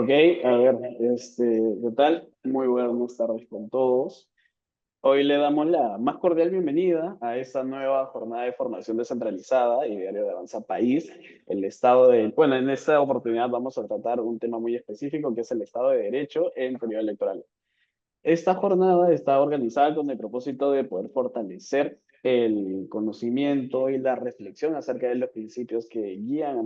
Ok, a ver, ¿qué tal? Muy buenas tardes con todos. Hoy le damos la más cordial bienvenida a esta nueva jornada de formación descentralizada y diario de Avanza País, el estado de, bueno, en esta oportunidad vamos a tratar un tema muy específico que es el Estado de Derecho en periodo electoral. Esta jornada está organizada con el propósito de poder fortalecer el conocimiento y la reflexión acerca de los principios que guían a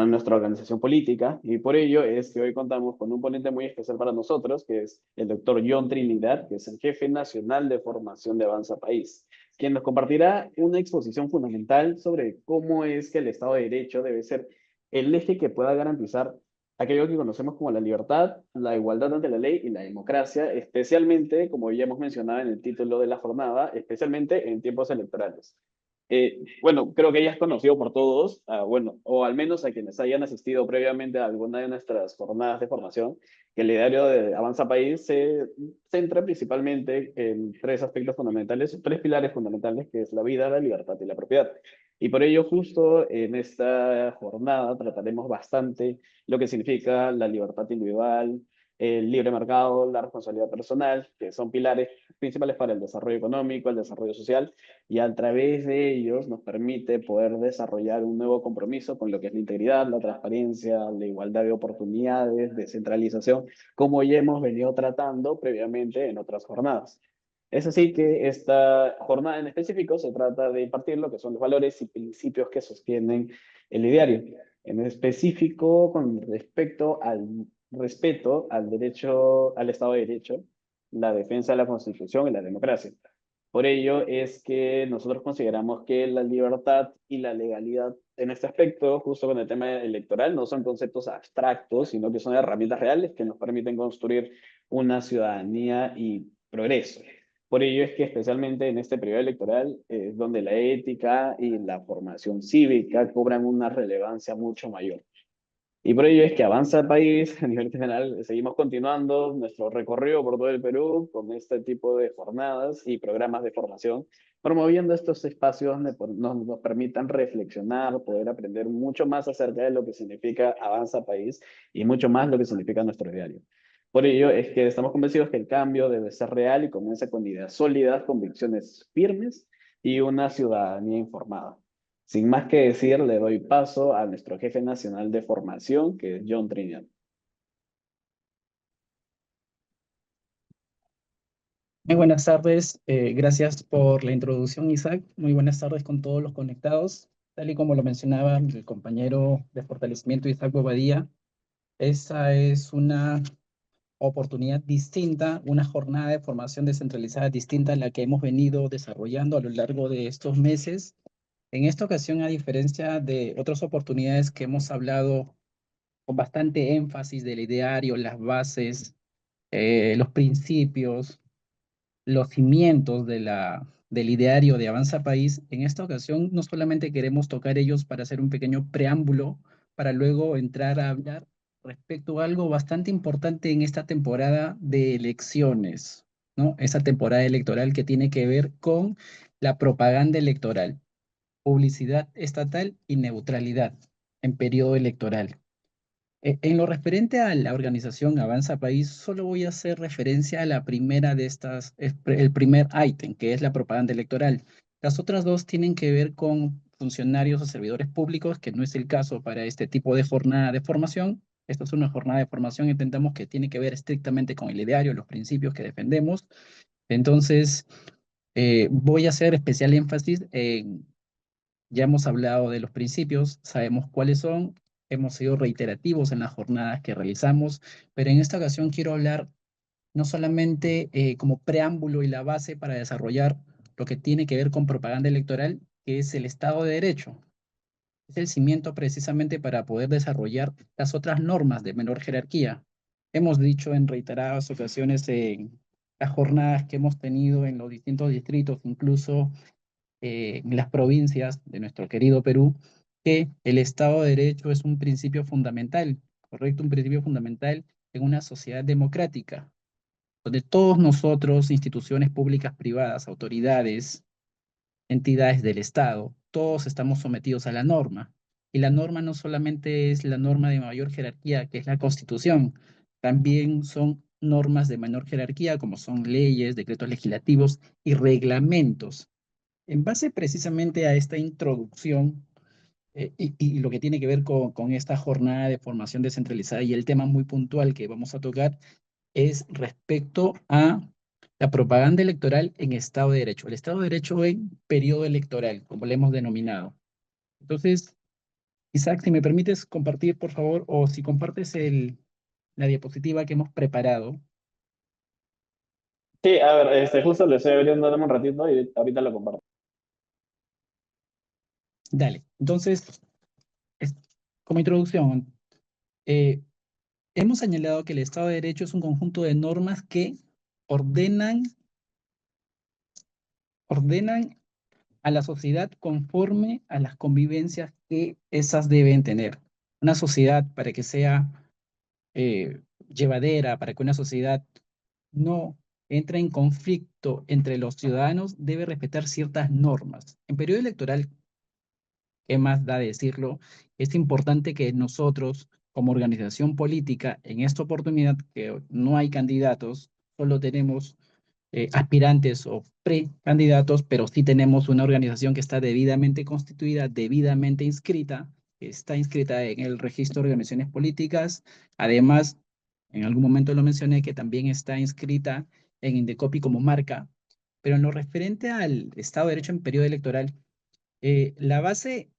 nuestra organización política, y por ello es que hoy contamos con un ponente muy especial para nosotros, que es el doctor John Trinidad, que es el jefe nacional de formación de Avanza País, quien nos compartirá una exposición fundamental sobre cómo es que el Estado de Derecho debe ser el eje que pueda garantizar aquello que conocemos como la libertad, la igualdad ante la ley y la democracia, especialmente, como ya hemos mencionado en el título de la jornada, especialmente en tiempos electorales. Bueno, creo que ya es conocido por todos, bueno, o al menos a quienes hayan asistido previamente a alguna de nuestras jornadas de formación, que el ideario de Avanza País se centra principalmente en tres aspectos fundamentales, tres pilares fundamentales, que es la vida, la libertad y la propiedad. Y por ello, justo en esta jornada trataremos bastante lo que significa la libertad individual, el libre mercado, la responsabilidad personal, que son pilares principales para el desarrollo económico, el desarrollo social, y a través de ellos nos permite poder desarrollar un nuevo compromiso con lo que es la integridad, la transparencia, la igualdad de oportunidades, descentralización, como ya hemos venido tratando previamente en otras jornadas. Es así que esta jornada en específico se trata de impartir lo que son los valores y principios que sostienen el ideario, en específico con respecto al respeto al derecho, al Estado de Derecho, la defensa de la Constitución y la democracia. Por ello es que nosotros consideramos que la libertad y la legalidad en este aspecto, justo con el tema electoral, no son conceptos abstractos, sino que son herramientas reales que nos permiten construir una ciudadanía y progreso. Por ello es que especialmente en este periodo electoral es donde la ética y la formación cívica cobran una relevancia mucho mayor. Y por ello es que avanza el país a nivel general. Seguimos continuando nuestro recorrido por todo el Perú con este tipo de jornadas y programas de formación, promoviendo estos espacios donde nos permitan reflexionar, poder aprender mucho más acerca de lo que significa Avanza País y mucho más lo que significa nuestro diario. Por ello es que estamos convencidos que el cambio debe ser real y comienza con ideas sólidas, convicciones firmes y una ciudadanía informada. Sin más que decir, le doy paso a nuestro jefe nacional de formación, que es John Trinidad. Muy buenas tardes, gracias por la introducción, Isaac. Muy buenas tardes con todos los conectados. Tal y como lo mencionaba el compañero de fortalecimiento Isaac Bobadilla, esta es una oportunidad distinta, una jornada de formación descentralizada distinta a la que hemos venido desarrollando a lo largo de estos meses. En esta ocasión, a diferencia de otras oportunidades que hemos hablado con bastante énfasis del ideario, las bases, los principios, los cimientos del ideario de Avanza País, en esta ocasión no solamente queremos tocar ellos para hacer un pequeño preámbulo, para luego entrar a hablar respecto a algo bastante importante en esta temporada de elecciones, ¿no? Esa temporada electoral que tiene que ver con la propaganda electoral, publicidad estatal y neutralidad en periodo electoral. En lo referente a la organización Avanza País, solo voy a hacer referencia a la primera de estas, el primer ítem, que es la propaganda electoral. Las otras dos tienen que ver con funcionarios o servidores públicos, que no es el caso para este tipo de jornada de formación. Esta es una jornada de formación, entendamos que tiene que ver estrictamente con el ideario, los principios que defendemos. Entonces, voy a hacer especial énfasis en ya hemos hablado de los principios, sabemos cuáles son, hemos sido reiterativos en las jornadas que realizamos, pero en esta ocasión quiero hablar no solamente como preámbulo y la base para desarrollar lo que tiene que ver con propaganda electoral, que es el Estado de Derecho. Es el cimiento precisamente para poder desarrollar las otras normas de menor jerarquía. Hemos dicho en reiteradas ocasiones en las jornadas que hemos tenido en los distintos distritos, incluso en las provincias de nuestro querido Perú, que el Estado de Derecho es un principio fundamental, ¿correcto? Un principio fundamental en una sociedad democrática, donde todos nosotros, instituciones públicas, privadas, autoridades, entidades del Estado, todos estamos sometidos a la norma. Y la norma no solamente es la norma de mayor jerarquía, que es la Constitución, también son normas de menor jerarquía, como son leyes, decretos legislativos y reglamentos. En base precisamente a esta introducción y lo que tiene que ver con esta jornada de formación descentralizada y el tema muy puntual que vamos a tocar es respecto a la propaganda electoral en Estado de Derecho, el Estado de Derecho en periodo electoral, como le hemos denominado. Entonces, Isaac, si me permites compartir, por favor, o si compartes la diapositiva que hemos preparado. Sí, a ver, justo le estoy abriendo, dame un ratito y ahorita lo comparto. Dale. Entonces, es- como introducción, eh, hemos señalado que el Estado de Derecho es un conjunto de normas que ordenan, ordenan a la sociedad conforme a las convivencias que esas deben tener. Una sociedad, para que sea llevadera, para que una sociedad no entre en conflicto entre los ciudadanos, debe respetar ciertas normas. En periodo electoral, ¿qué más da decirlo? Es importante que nosotros, como organización política, en esta oportunidad que no hay candidatos, solo tenemos aspirantes o precandidatos, pero sí tenemos una organización que está debidamente constituida, debidamente inscrita, que está inscrita en el registro de organizaciones políticas. Además, en algún momento lo mencioné, que también está inscrita en Indecopi como marca, pero en lo referente al Estado de Derecho en periodo electoral, la base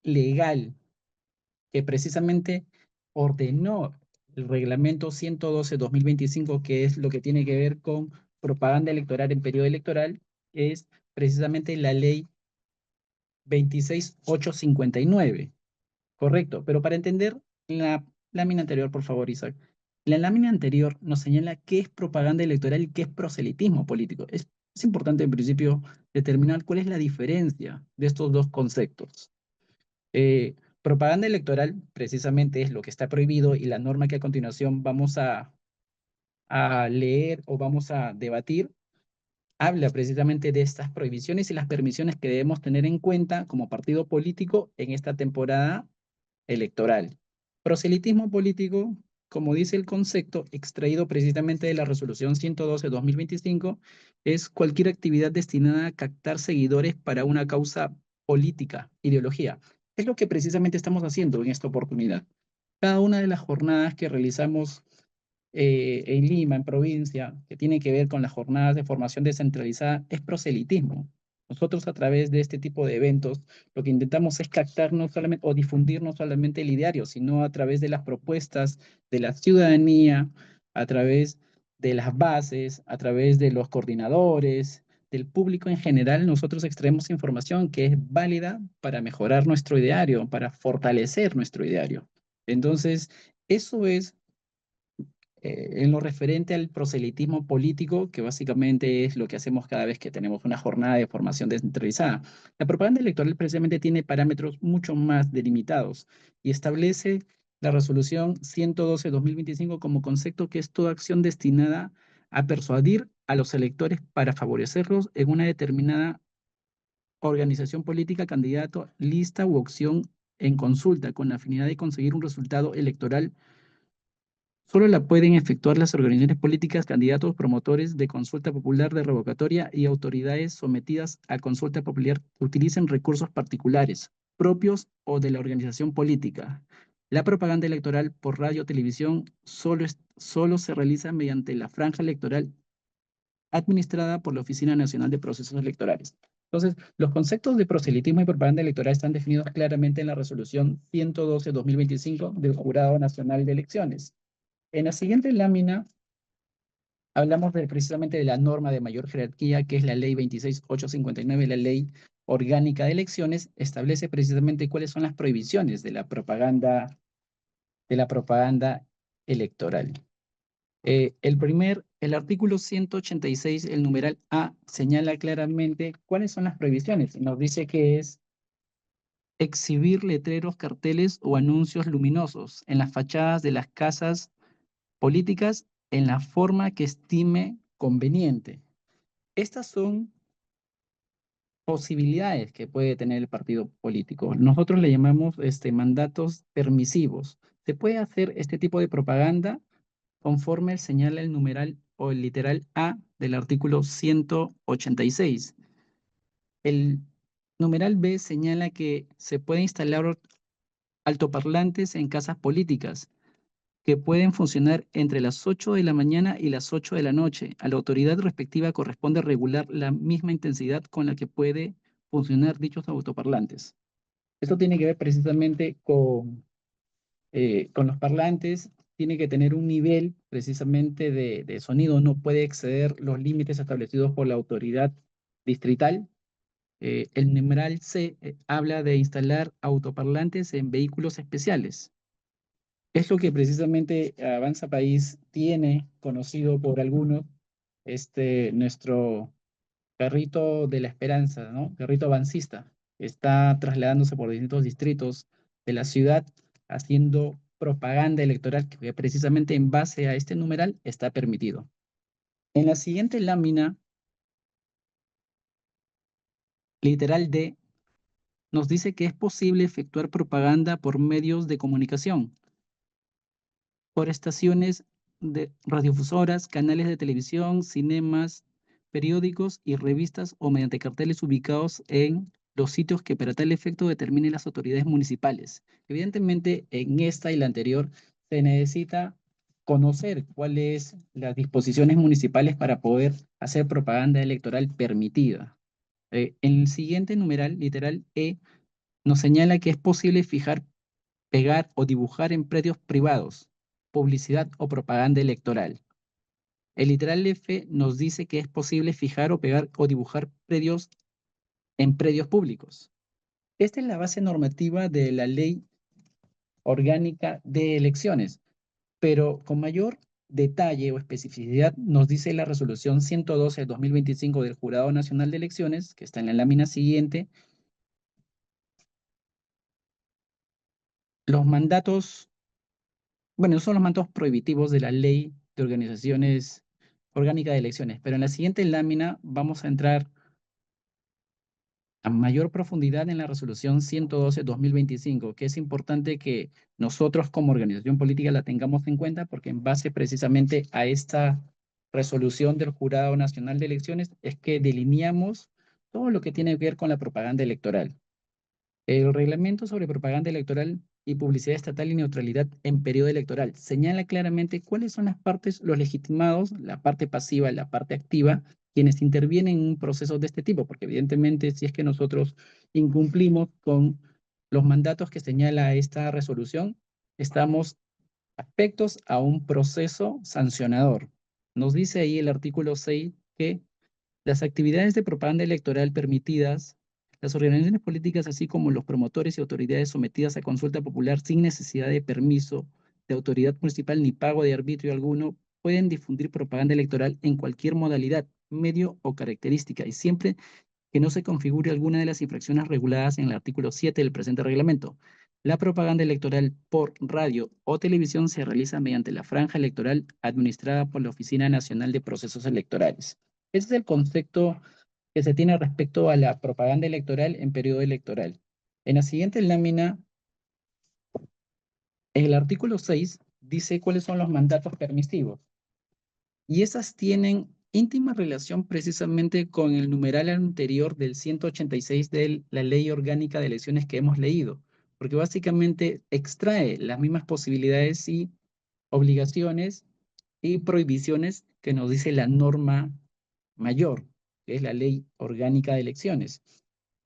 legal que precisamente ordenó el reglamento 112-2025, que es lo que tiene que ver con propaganda electoral en periodo electoral, es precisamente la ley 26859. Correcto, pero para entender la lámina anterior, por favor, Isaac. La lámina anterior nos señala qué es propaganda electoral y qué es proselitismo político. Es importante en principio determinar cuál es la diferencia de estos dos conceptos. Propaganda electoral precisamente es lo que está prohibido y la norma que a continuación vamos a leer o vamos a debatir habla precisamente de estas prohibiciones y las permisiones que debemos tener en cuenta como partido político en esta temporada electoral. Proselitismo político, como dice el concepto, extraído precisamente de la resolución 112-2025, es cualquier actividad destinada a captar seguidores para una causa política, ideología. Es lo que precisamente estamos haciendo en esta oportunidad. Cada una de las jornadas que realizamos en Lima, en provincia, que tiene que ver con las jornadas de formación descentralizada, es proselitismo. Nosotros a través de este tipo de eventos, lo que intentamos es captar no solamente o difundir no solamente el ideario, sino a través de las propuestas de la ciudadanía, a través de las bases, a través de los coordinadores, del público en general, nosotros extraemos información que es válida para mejorar nuestro ideario, para fortalecer nuestro ideario. Entonces, eso es en lo referente al proselitismo político, que básicamente es lo que hacemos cada vez que tenemos una jornada de formación descentralizada. La propaganda electoral precisamente tiene parámetros mucho más delimitados y establece la resolución 112-2025 como concepto que es toda acción destinada a persuadir a los electores para favorecerlos en una determinada organización política, candidato, lista u opción en consulta con la finalidad de conseguir un resultado electoral. Solo la pueden efectuar las organizaciones políticas, candidatos, promotores de consulta popular de revocatoria y autoridades sometidas a consulta popular que utilicen recursos particulares, propios o de la organización política. La propaganda electoral por radio o televisión solo se realiza mediante la franja electoral administrada por la Oficina Nacional de Procesos Electorales. Entonces, los conceptos de proselitismo y propaganda electoral están definidos claramente en la resolución 112-2025 del Jurado Nacional de Elecciones. En la siguiente lámina hablamos precisamente de la norma de mayor jerarquía, que es la ley 26859, la ley orgánica de elecciones, establece precisamente cuáles son las prohibiciones de la propaganda electoral. El artículo 186, el numeral A, señala claramente cuáles son las prohibiciones. Nos dice que es exhibir letreros, carteles o anuncios luminosos en las fachadas de las casas políticas en la forma que estime conveniente. Estas son posibilidades que puede tener el partido político. Nosotros le llamamos mandatos permisivos. Se puede hacer este tipo de propaganda conforme señala el numeral o el literal A del artículo 186. El numeral B señala que se puede instalar altoparlantes en casas políticas que pueden funcionar entre las 8 de la mañana y las 8 de la noche. A la autoridad respectiva corresponde regular la misma intensidad con la que puede funcionar dichos autoparlantes. Esto tiene que ver precisamente con los parlantes, tiene que tener un nivel precisamente de sonido, no puede exceder los límites establecidos por la autoridad distrital. El numeral C habla de instalar autoparlantes en vehículos especiales. Es lo que precisamente Avanza País tiene conocido por algunos, nuestro carrito de la esperanza, ¿no? Carrito avancista. Está trasladándose por distintos distritos de la ciudad haciendo propaganda electoral que precisamente en base a este numeral está permitido. En la siguiente lámina, literal D, nos dice que es posible efectuar propaganda por medios de comunicación, por estaciones de radiofusoras, canales de televisión, cinemas, periódicos y revistas o mediante carteles ubicados en los sitios que para tal efecto determinen las autoridades municipales. Evidentemente, en esta y la anterior se necesita conocer cuáles las disposiciones municipales para poder hacer propaganda electoral permitida. En el siguiente numeral, literal E, nos señala que es posible fijar, pegar o dibujar en predios privados, publicidad o propaganda electoral. El literal F nos dice que es posible fijar o pegar o dibujar predios en predios públicos. Esta es la base normativa de la Ley Orgánica de Elecciones, pero con mayor detalle o especificidad nos dice la resolución 112 de 2025 del Jurado Nacional de Elecciones, que está en la lámina siguiente, los mandatos. Bueno, esos son los mandatos prohibitivos de la Ley de Organizaciones Orgánica de Elecciones, pero en la siguiente lámina vamos a entrar a mayor profundidad en la resolución 112-2025, que es importante que nosotros como organización política la tengamos en cuenta porque en base precisamente a esta resolución del Jurado Nacional de Elecciones es que delineamos todo lo que tiene que ver con la propaganda electoral. El reglamento sobre propaganda electoral y publicidad estatal y neutralidad en periodo electoral señala claramente cuáles son las partes, los legitimados, la parte pasiva, la parte activa, quienes intervienen en un proceso de este tipo, porque evidentemente si es que nosotros incumplimos con los mandatos que señala esta resolución, estamos aspectos a un proceso sancionador. Nos dice ahí el artículo 6 que las actividades de propaganda electoral permitidas, las organizaciones políticas, así como los promotores y autoridades sometidas a consulta popular sin necesidad de permiso de autoridad municipal ni pago de arbitrio alguno, pueden difundir propaganda electoral en cualquier modalidad, medio o característica, y siempre que no se configure alguna de las infracciones reguladas en el artículo 7 del presente reglamento. La propaganda electoral por radio o televisión se realiza mediante la franja electoral administrada por la Oficina Nacional de Procesos Electorales. Ese es el concepto que se tiene respecto a la propaganda electoral en periodo electoral. En la siguiente lámina, el artículo 6 dice cuáles son los mandatos permisivos. Y esas tienen íntima relación precisamente con el numeral anterior del 186 de la Ley Orgánica de Elecciones que hemos leído, porque básicamente extrae las mismas posibilidades y obligaciones y prohibiciones que nos dice la norma mayor, que es la Ley Orgánica de Elecciones.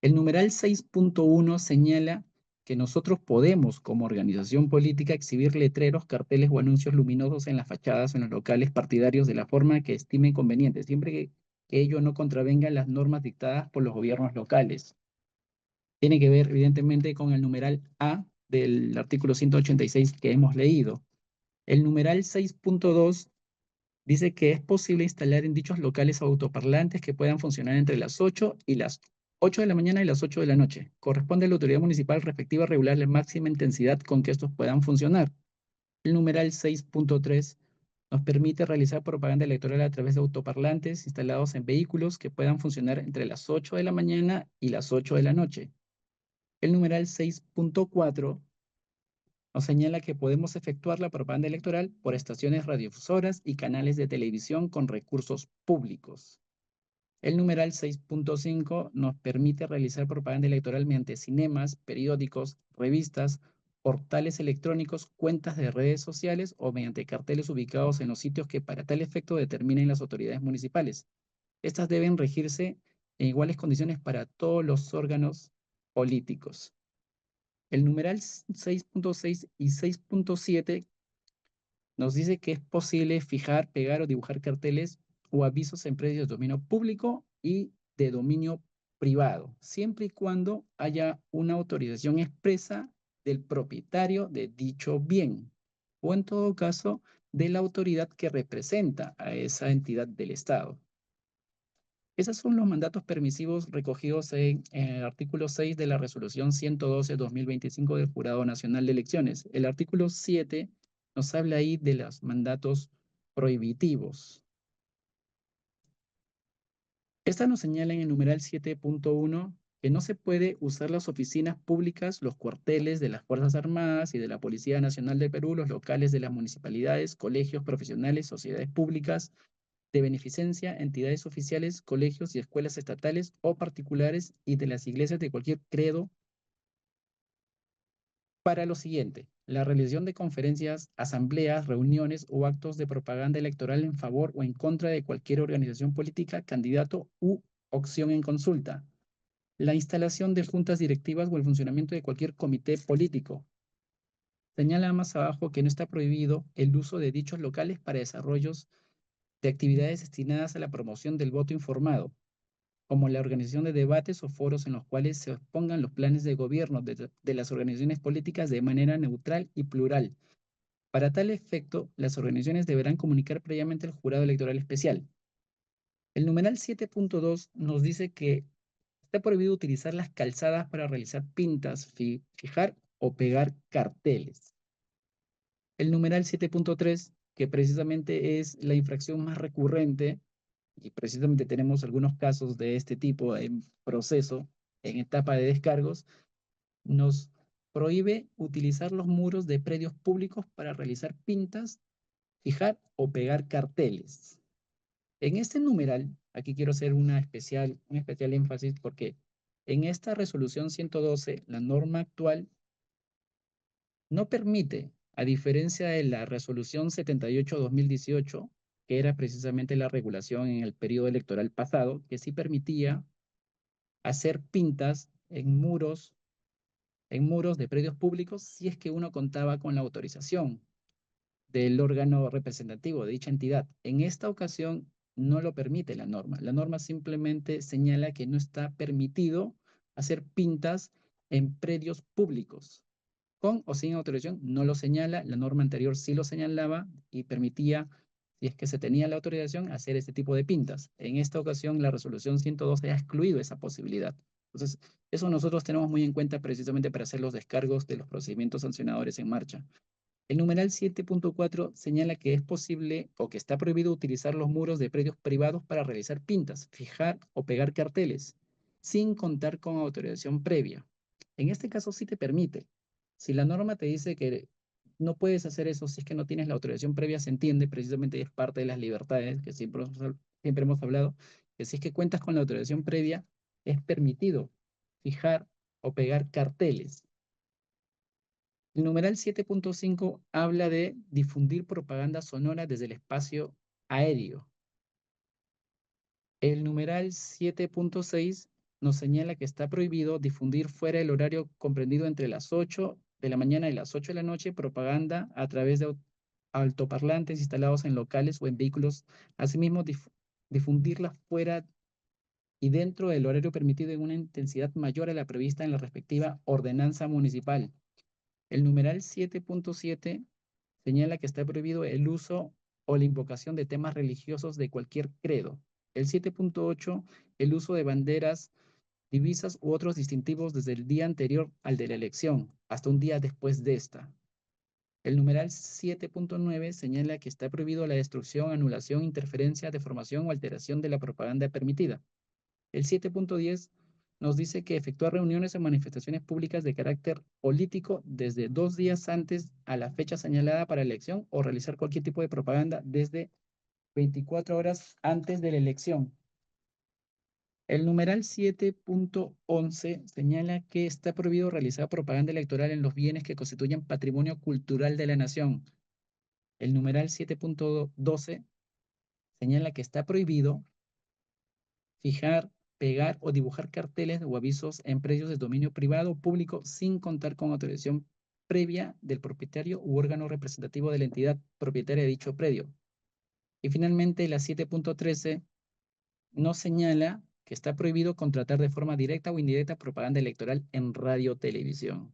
El numeral 6.1 señala que nosotros podemos, como organización política, exhibir letreros, carteles o anuncios luminosos en las fachadas o en los locales partidarios de la forma que estimen conveniente, siempre que ello no contravenga las normas dictadas por los gobiernos locales. Tiene que ver, evidentemente, con el numeral A del artículo 186 que hemos leído. El numeral 6.2 dice que es posible instalar en dichos locales autoparlantes que puedan funcionar entre las 8 y las 8 de la mañana y las 8 de la noche. Corresponde a la autoridad municipal respectiva regular la máxima intensidad con que estos puedan funcionar. El numeral 6.3 Nos permite realizar propaganda electoral a través de autoparlantes instalados en vehículos que puedan funcionar entre las 8 de la mañana y las 8 de la noche. El numeral 6.4 nos señala que podemos efectuar la propaganda electoral por estaciones radiofusoras y canales de televisión con recursos públicos. El numeral 6.5 nos permite realizar propaganda electoral mediante cinemas, periódicos, revistas, portales electrónicos, cuentas de redes sociales o mediante carteles ubicados en los sitios que para tal efecto determinen las autoridades municipales. Estas deben regirse en iguales condiciones para todos los órganos políticos. El numeral 6.6 y 6.7 nos dice que es posible fijar, pegar o dibujar carteles o avisos en predios de dominio público y de dominio privado, siempre y cuando haya una autorización expresa del propietario de dicho bien, o en todo caso, de la autoridad que representa a esa entidad del Estado. Esos son los mandatos permisivos recogidos en el artículo 6 de la resolución 112-2025 del Jurado Nacional de Elecciones. El artículo 7 nos habla ahí de los mandatos prohibitivos. Esta nos señala en el numeral 7.1 que no se puede usar las oficinas públicas, los cuarteles de las Fuerzas Armadas y de la Policía Nacional del Perú, los locales de las municipalidades, colegios profesionales, sociedades públicas, de beneficencia, entidades oficiales, colegios y escuelas estatales o particulares y de las iglesias de cualquier credo para lo siguiente: la realización de conferencias, asambleas, reuniones o actos de propaganda electoral en favor o en contra de cualquier organización política, candidato u opción en consulta, la instalación de juntas directivas o el funcionamiento de cualquier comité político. Señala más abajo que no está prohibido el uso de dichos locales para desarrollos de actividades destinadas a la promoción del voto informado, como la organización de debates o foros en los cuales se expongan los planes de gobierno de las organizaciones políticas de manera neutral y plural. Para tal efecto, las organizaciones deberán comunicar previamente al jurado electoral especial. El numeral 7.2 nos dice que está prohibido utilizar las calzadas para realizar pintas, fijar o pegar carteles. El numeral 7.3, que precisamente es la infracción más recurrente, y precisamente tenemos algunos casos de este tipo en proceso, en etapa de descargos, nos prohíbe utilizar los muros de predios públicos para realizar pintas, fijar o pegar carteles. En este numeral, aquí quiero hacer un especial énfasis porque en esta resolución 112, la norma actual no permite, a diferencia de la resolución 78-2018, que era precisamente la regulación en el periodo electoral pasado, que sí permitía hacer pintas en muros de predios públicos si es que uno contaba con la autorización del órgano representativo de dicha entidad. En esta ocasión no lo permite la norma. La norma simplemente señala que no está permitido hacer pintas en predios públicos. Con o sin autorización, no lo señala. La norma anterior sí lo señalaba y permitía, si es que se tenía la autorización, hacer este tipo de pintas. En esta ocasión, la resolución 112 ha excluido esa posibilidad. Entonces, eso nosotros tenemos muy en cuenta precisamente para hacer los descargos de los procedimientos sancionadores en marcha. El numeral 7.4 señala que es posible o que está prohibido utilizar los muros de predios privados para realizar pintas, fijar o pegar carteles, sin contar con autorización previa. En este caso sí te permite. Si la norma te dice que no puedes hacer eso si es que no tienes la autorización previa, se entiende, precisamente es parte de las libertades que siempre hemos hablado, que si es que cuentas con la autorización previa, es permitido fijar o pegar carteles. El numeral 7.5 habla de difundir propaganda sonora desde el espacio aéreo. El numeral 7.6 nos señala que está prohibido difundir fuera del horario comprendido entre las 8 de la mañana y las 8 de la noche propaganda a través de altoparlantes instalados en locales o en vehículos. Asimismo, difundirla fuera y dentro del horario permitido en una intensidad mayor a la prevista en la respectiva ordenanza municipal. El numeral 7.7 señala que está prohibido el uso o la invocación de temas religiosos de cualquier credo. El 7.8, el uso de banderas, divisas u otros distintivos desde el día anterior al de la elección hasta un día después de esta. El numeral 7.9 señala que está prohibido la destrucción, anulación, interferencia, deformación o alteración de la propaganda permitida. El 7.10 nos dice que efectuar reuniones o manifestaciones públicas de carácter político desde 2 días antes a la fecha señalada para la elección o realizar cualquier tipo de propaganda desde 24 horas antes de la elección. El numeral 7.11 señala que está prohibido realizar propaganda electoral en los bienes que constituyen patrimonio cultural de la nación. El numeral 7.12 señala que está prohibido fijar, pegar o dibujar carteles o avisos en predios de dominio privado o público sin contar con autorización previa del propietario u órgano representativo de la entidad propietaria de dicho predio. Y finalmente, la 7.13 nos señala que está prohibido contratar de forma directa o indirecta propaganda electoral en radio o televisión.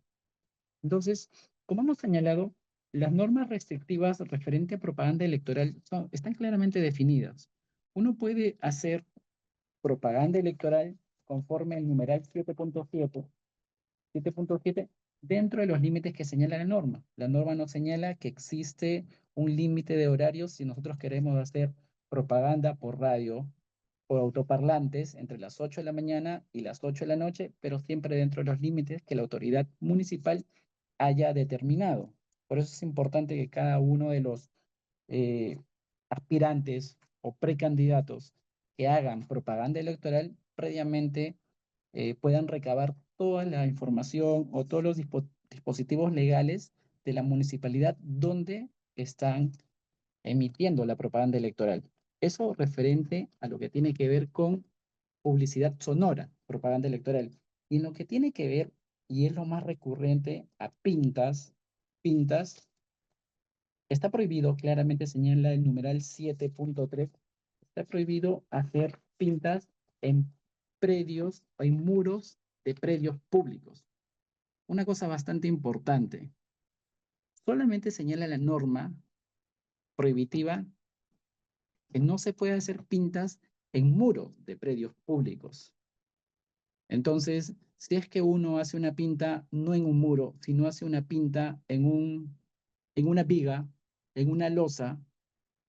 Entonces, como hemos señalado, las normas restrictivas referente a propaganda electoral están claramente definidas. Uno puede hacer propaganda electoral conforme al numeral 7.7 dentro de los límites que señala la norma. La norma nos señala que existe un límite de horarios si nosotros queremos hacer propaganda por radio o autoparlantes entre las 8 de la mañana y las 8 de la noche, pero siempre dentro de los límites que la autoridad municipal haya determinado. Por eso es importante que cada uno de los eh, aspirantes o precandidatos que hagan propaganda electoral previamente puedan recabar toda la información o todos los dispositivos legales de la municipalidad donde están emitiendo la propaganda electoral. Eso referente a lo que tiene que ver con publicidad sonora, propaganda electoral. Y en lo que tiene que ver, y es lo más recurrente, a pintas, está prohibido, claramente señala el numeral 7.3, está prohibido hacer pintas en predios o en muros de predios públicos. Una cosa bastante importante, solamente señala la norma prohibitiva que no se puede hacer pintas en muros de predios públicos. Entonces, si es que uno hace una pinta no en un muro, sino hace una pinta en una viga, en una losa,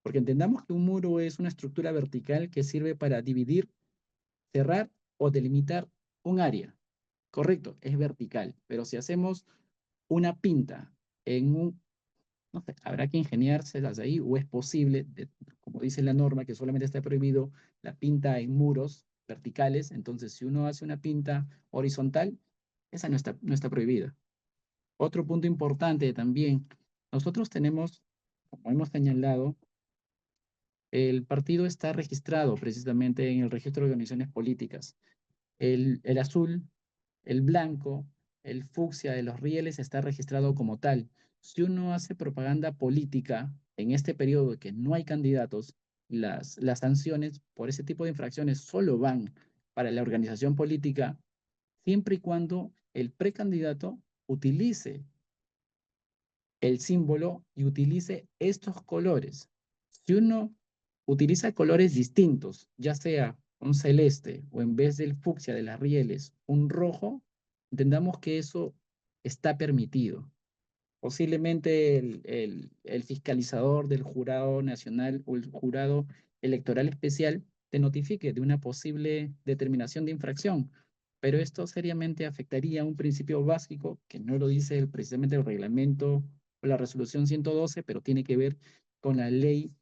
porque entendamos que un muro es una estructura vertical que sirve para dividir, cerrar o delimitar un área. Correcto, es vertical, pero si hacemos una pinta en un, no sé, habrá que ingeniarse desde ahí o es posible, como dice la norma, que solamente está prohibido la pinta en muros verticales, entonces si uno hace una pinta horizontal, esa no está prohibida. Otro punto importante también, nosotros tenemos, como hemos señalado, el partido está registrado precisamente en el registro de organizaciones políticas. El azul, el blanco, el fucsia de los rieles está registrado como tal. Si uno hace propaganda política en este periodo que no hay candidatos, las sanciones por ese tipo de infracciones solo van para la organización política siempre y cuando el precandidato utilice el símbolo y utilice estos colores. Si uno utiliza colores distintos, ya sea un celeste o en vez del fucsia de las rieles, un rojo, entendamos que eso está permitido. Posiblemente el fiscalizador del jurado nacional o el jurado electoral especial te notifique de una posible determinación de infracción, pero esto seriamente afectaría un principio básico que no lo dice precisamente el reglamento o la resolución 112, pero tiene que ver con la ley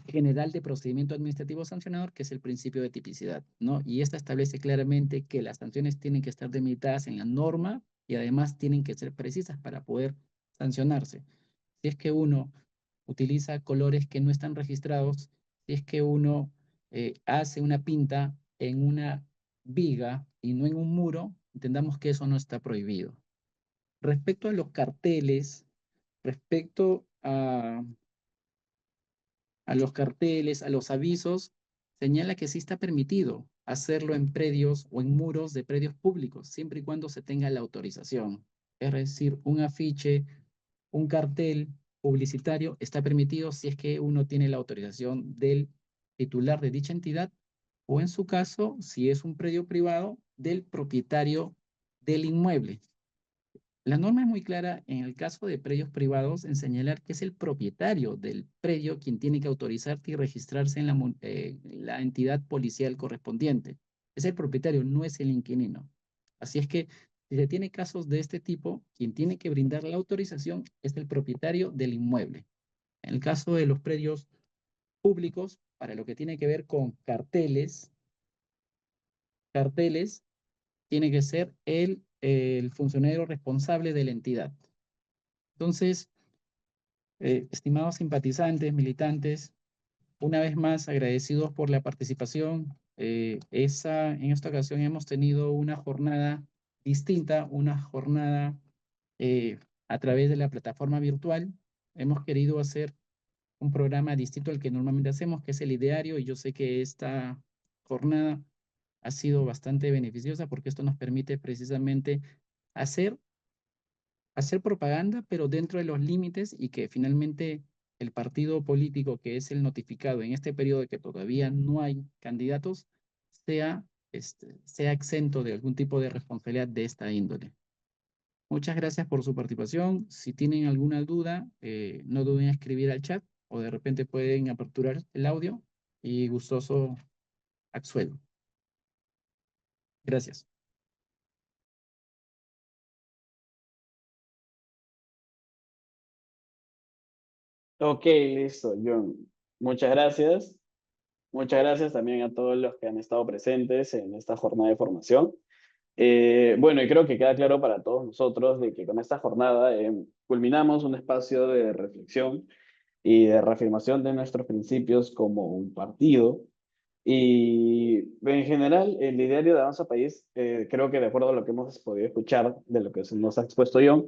general de procedimiento administrativo sancionador, que es el principio de tipicidad, ¿no? Y esta establece claramente que las sanciones tienen que estar delimitadas en la norma y además tienen que ser precisas para poder sancionarse. Si es que uno utiliza colores que no están registrados, si es que uno hace una pinta en una viga y no en un muro, entendamos que eso no está prohibido. Respecto a los carteles, respecto a los carteles, a los avisos, señala que sí está permitido hacerlo en predios o en muros de predios públicos, siempre y cuando se tenga la autorización. Es decir, un afiche, un cartel publicitario está permitido si es que uno tiene la autorización del titular de dicha entidad o en su caso, si es un predio privado, del propietario del inmueble. La norma es muy clara en el caso de predios privados en señalar que es el propietario del predio quien tiene que autorizarte y registrarse en la entidad policial correspondiente. Es el propietario, no es el inquilino. Así es que si se tiene casos de este tipo, quien tiene que brindar la autorización es el propietario del inmueble. En el caso de los predios públicos, para lo que tiene que ver con carteles tiene que ser el funcionario responsable de la entidad. Entonces, estimados simpatizantes, militantes, una vez más agradecidos por la participación. En esta ocasión hemos tenido una jornada distinta, una jornada eh, a través de la plataforma virtual. Hemos querido hacer un programa distinto al que normalmente hacemos, que es el ideario, y yo sé que esta jornada ha sido bastante beneficiosa porque esto nos permite precisamente hacer propaganda, pero dentro de los límites y que finalmente el partido político que es el notificado en este periodo de que todavía no hay candidatos sea exento de algún tipo de responsabilidad de esta índole. Muchas gracias por su participación. Si tienen alguna duda, no duden en escribir al chat o de repente pueden aperturar el audio y gustoso Axuelo. Gracias. Ok, listo, John. Muchas gracias. Muchas gracias también a todos los que han estado presentes en esta jornada de formación. Bueno, y creo que queda claro para todos nosotros de que con esta jornada culminamos un espacio de reflexión y de reafirmación de nuestros principios como un partido. Y en general, el ideario de Avanza País, creo que de acuerdo a lo que hemos podido escuchar, de lo que nos ha expuesto John,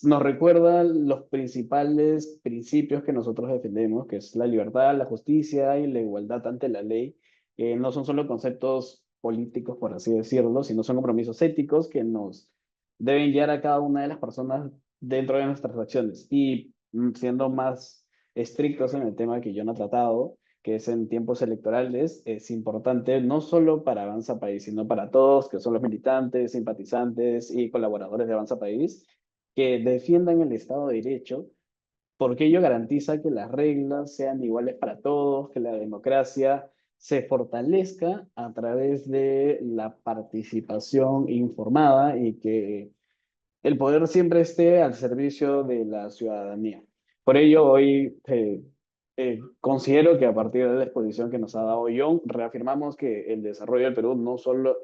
nos recuerda los principales principios que nosotros defendemos, que es la libertad, la justicia y la igualdad ante la ley, que no son solo conceptos políticos, por así decirlo, sino son compromisos éticos que nos deben guiar a cada una de las personas dentro de nuestras acciones. Y siendo más estrictos en el tema que John ha tratado, que es en tiempos electorales, es importante no solo para Avanza País, sino para todos, que son los militantes, simpatizantes y colaboradores de Avanza País, que defiendan el Estado de Derecho, porque ello garantiza que las reglas sean iguales para todos, que la democracia se fortalezca a través de la participación informada y que el poder siempre esté al servicio de la ciudadanía. Por ello, hoy considero que a partir de la exposición que nos ha dado John, reafirmamos que el desarrollo del Perú no solo,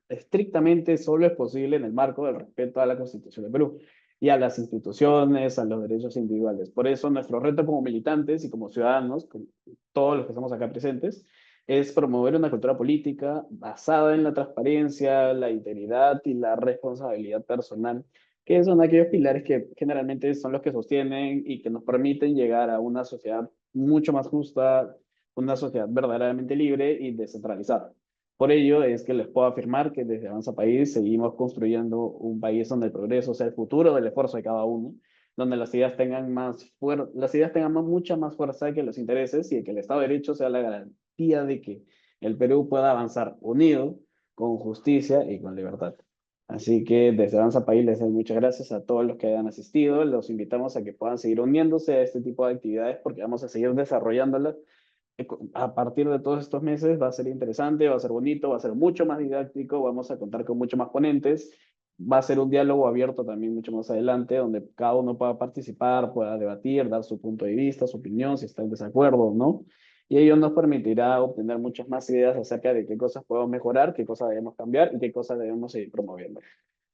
estrictamente solo es posible en el marco del respeto a la Constitución del Perú y a las instituciones, a los derechos individuales. Por eso, nuestro reto como militantes y como ciudadanos, como todos los que estamos acá presentes, es promover una cultura política basada en la transparencia, la integridad y la responsabilidad personal, que son aquellos pilares que generalmente son los que sostienen y que nos permiten llegar a una sociedad mucho más justa, una sociedad verdaderamente libre y descentralizada. Por ello es que les puedo afirmar que desde Avanza País seguimos construyendo un país donde el progreso sea el futuro del esfuerzo de cada uno, donde las ideas tengan mucha más fuerza que los intereses y que el Estado de Derecho sea la garantía de que el Perú pueda avanzar unido, con justicia y con libertad. Así que desde Avanza País les doy muchas gracias a todos los que hayan asistido. Los invitamos a que puedan seguir uniéndose a este tipo de actividades porque vamos a seguir desarrollándolas. A partir de todos estos meses va a ser interesante, va a ser bonito, va a ser mucho más didáctico, vamos a contar con mucho más ponentes. Va a ser un diálogo abierto también mucho más adelante, donde cada uno pueda participar, pueda debatir, dar su punto de vista, su opinión, si está en desacuerdo o no. Y ello nos permitirá obtener muchas más ideas acerca de qué cosas podemos mejorar, qué cosas debemos cambiar y qué cosas debemos seguir promoviendo.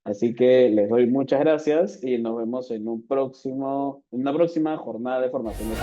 Así que les doy muchas gracias y nos vemos en una próxima jornada de formación de